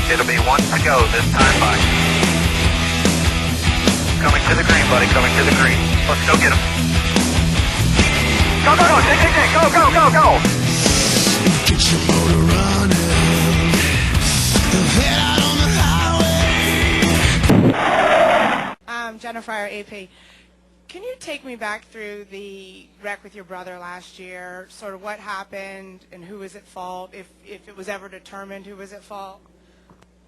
It'll be one to go this time by. Coming to the green, buddy, coming to the green. Let's go get him. Go, go, go, go, go, go, go. Get your motor running. Head out on the highway. I'm Jennifer, AP. Can you take me back through the wreck with your brother last year, sort of what happened and who was at fault, if it was ever determined who was at fault?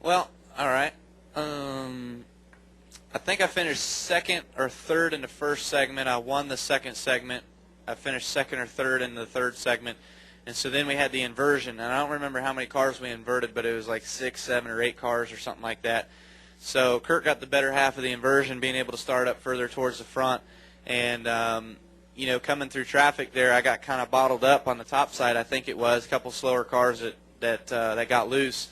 Well, all right. I think I finished second or third in the first segment. I won the second segment. I finished second or third in the third segment. And so then we had the inversion. And I don't remember how many cars we inverted, but it was like 6, 7, or 8 cars or something like that. So Kurt got the better half of the inversion, being able to start up further towards the front. And, you know, coming through traffic there, I got kind of bottled up on the top side, I think it was. A couple slower cars that got loose.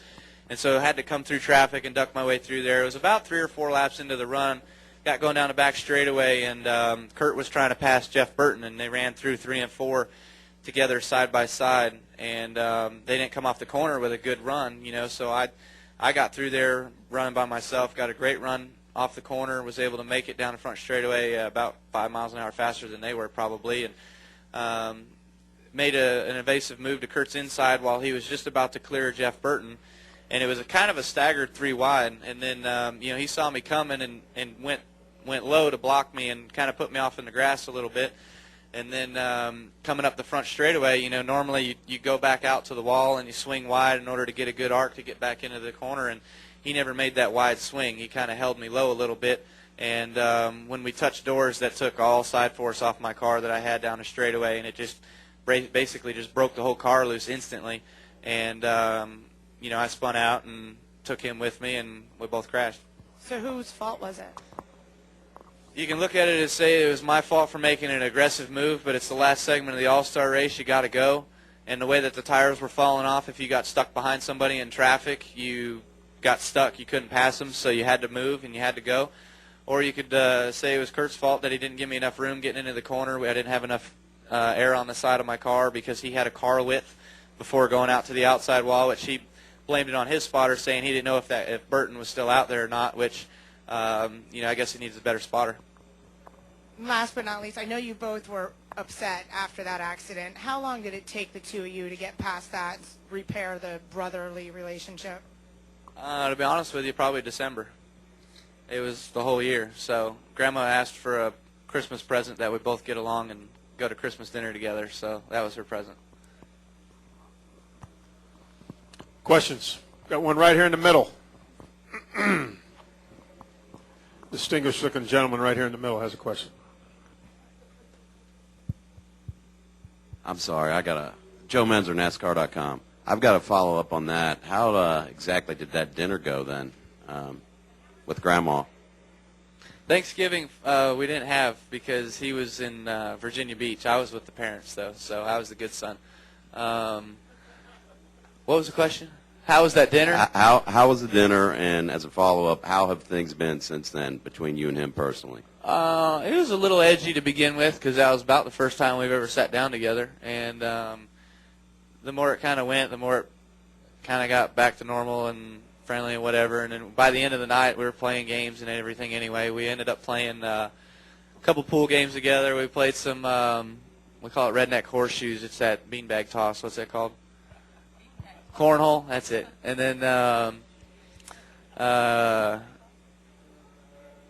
And so I had to come through traffic and duck my way through there. It was about 3 or 4 laps into the run. Got going down the back straightaway, and Kurt was trying to pass Jeff Burton, and they ran through 3 and 4 together side by side. And they didn't come off the corner with a good run, you know, so I got through there running by myself, got a great run off the corner, was able to make it down the front straightaway about 5 miles an hour faster than they were probably, and made an evasive move to Kurt's inside while he was just about to clear Jeff Burton. And it was a kind of a staggered 3 wide, and then you know, he saw me coming and went low to block me and kind of put me off in the grass a little bit. And then coming up the front straightaway, you know, normally you go back out to the wall and you swing wide in order to get a good arc to get back into the corner, and he never made that wide swing. He kind of held me low a little bit, and when we touched doors, that took all side force off my car that I had down the straightaway, and it just basically just broke the whole car loose instantly. And you know, I spun out and took him with me, and we both crashed. So whose fault was it? You can look at it and say it was my fault for making an aggressive move, but it's the last segment of the All-Star race. You got to go. And the way that the tires were falling off, if you got stuck behind somebody in traffic, you got stuck. You couldn't pass them, so you had to move and you had to go. Or you could say it was Kurt's fault that he didn't give me enough room getting into the corner. I didn't have enough air on the side of my car because he had a car width before going out to the outside wall, which he blamed it on his spotter, saying he didn't know if Burton was still out there or not, which, you know, I guess he needs a better spotter. Last but not least, I know you both were upset after that accident. How long did it take the two of you to get past that, repair the brotherly relationship? To be honest with you, probably December. It was the whole year. So Grandma asked for a Christmas present that we both get along and go to Christmas dinner together, so that was her present. Questions? Got one right here in the middle. Distinguished looking gentleman right here in the middle has a question. I'm sorry, I got Joe Menzer, NASCAR.com. I've got to follow up on that. How exactly did that dinner go then with Grandma? Thanksgiving we didn't have because he was in Virginia Beach. I was with the parents, though, so I was the good son. What was the question? How was that dinner? How was the dinner, and as a follow-up, how have things been since then between you and him personally? It was a little edgy to begin with because that was about the first time we've ever sat down together. And the more it kind of went, the more it kind of got back to normal and friendly and whatever. And then by the end of the night, we were playing games and everything anyway. We ended up playing a couple pool games together. We played some, we call it redneck horseshoes. It's that beanbag toss. What's that called? Cornhole, that's it. And then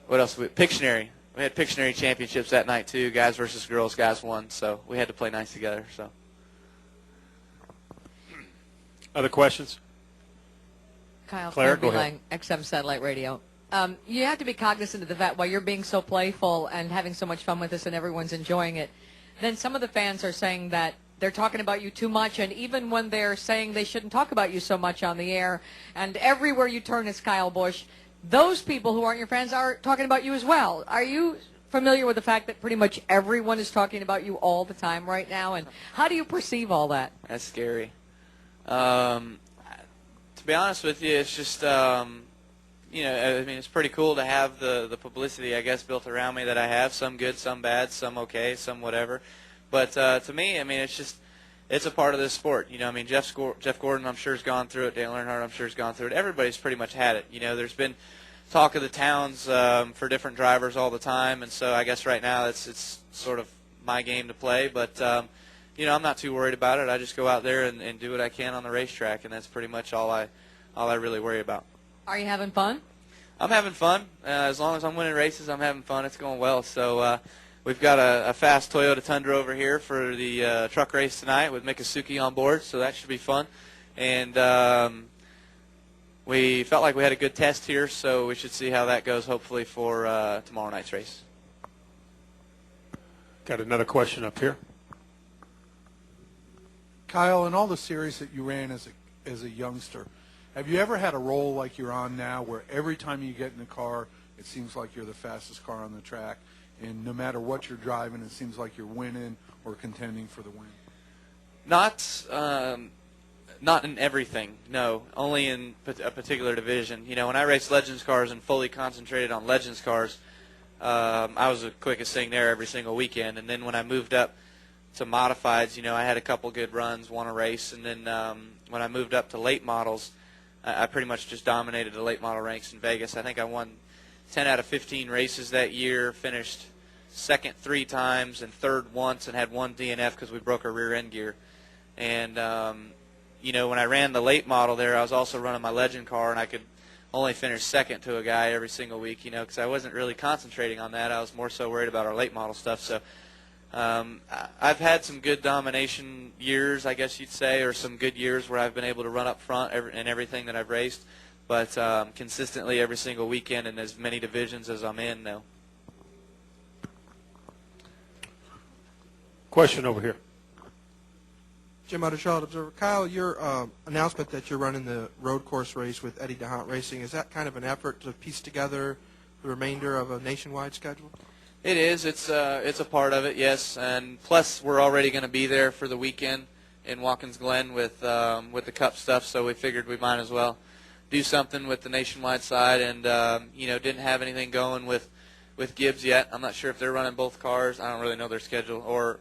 what else? Pictionary. We had Pictionary championships that night too. Guys versus girls. Guys won, so we had to play nice together. So. Other questions? Kyle, Claire, go ahead. XM Satellite Radio. You have to be cognizant of the fact while you're being so playful and having so much fun with this and everyone's enjoying it, then some of the fans are saying that they're talking about you too much, and even when they're saying they shouldn't talk about you so much on the air, and everywhere you turn is Kyle Busch, those people who aren't your fans are talking about you as well. Are you familiar with the fact that pretty much everyone is talking about you all the time right now, and how do you perceive all that? That's scary. To be honest with you, it's just, you know, I mean, it's pretty cool to have the publicity, I guess, built around me that I have. Some good, some bad, some okay, some whatever. But to me, I mean, it's just, it's a part of this sport. I mean, Jeff Gordon, I'm sure, has gone through it. Dale Earnhardt, I'm sure, has gone through it. Everybody's pretty much had it. There's been talk of the towns for different drivers all the time, and so I guess right now it's sort of my game to play. But I'm not too worried about it. I just go out there and do what I can on the racetrack, and that's pretty much all I really worry about. Are you having fun? I'm having fun. As long as I'm winning races, I'm having fun. It's going well. So we've got a fast Toyota Tundra over here for the truck race tonight with Mikasuki on board, so that should be fun. And we felt like we had a good test here, so we should see how that goes, hopefully, for tomorrow night's race. Got another question up here. Kyle, in all the series that you ran as a youngster, have you ever had a role like you're on now where every time you get in the car, it seems like you're the fastest car on the track, and no matter what you're driving, it seems like you're winning or contending for the win? Not in everything, no. Only in a particular division. When I raced Legends cars and fully concentrated on Legends cars, I was the quickest thing there every single weekend. And then when I moved up to modifieds, I had a couple good runs, won a race. And then when I moved up to late models, I pretty much just dominated the late model ranks in Vegas. I think I won 10 out of 15 races that year, finished second 3 times and third once, and had 1 DNF because we broke our rear end gear. And when I ran the late model there, I was also running my Legend car, and I could only finish second to a guy every single week, because I wasn't really concentrating on that. I was more so worried about our late model stuff. So I've had some good domination years, I guess you'd say, or some good years where I've been able to run up front in everything that I've raced. But consistently every single weekend in as many divisions as I'm in now. Question over here. Jim out of Charlotte Observer. Kyle, your announcement that you're running the road course race with Eddie DeHaan Racing, is that kind of an effort to piece together the remainder of a nationwide schedule? It is. It's a part of it, yes. And plus, we're already going to be there for the weekend in Watkins Glen with the Cup stuff, so we figured we might as well do something with the nationwide side. And didn't have anything going with Gibbs yet. I'm not sure if they're running both cars. I don't really know their schedule, or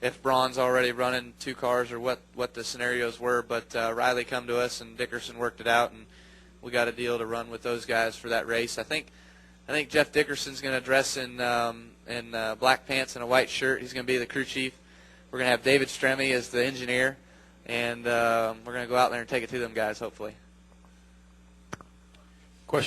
if Braun's already running 2 cars, or what the scenarios were. But Riley come to us, and Dickerson worked it out, and we got a deal to run with those guys for that race. I think Jeff Dickerson's going to dress in black pants and a white shirt. He's going to be the crew chief. We're going to have David Stremme as the engineer, and we're going to go out there and take it to them guys, hopefully.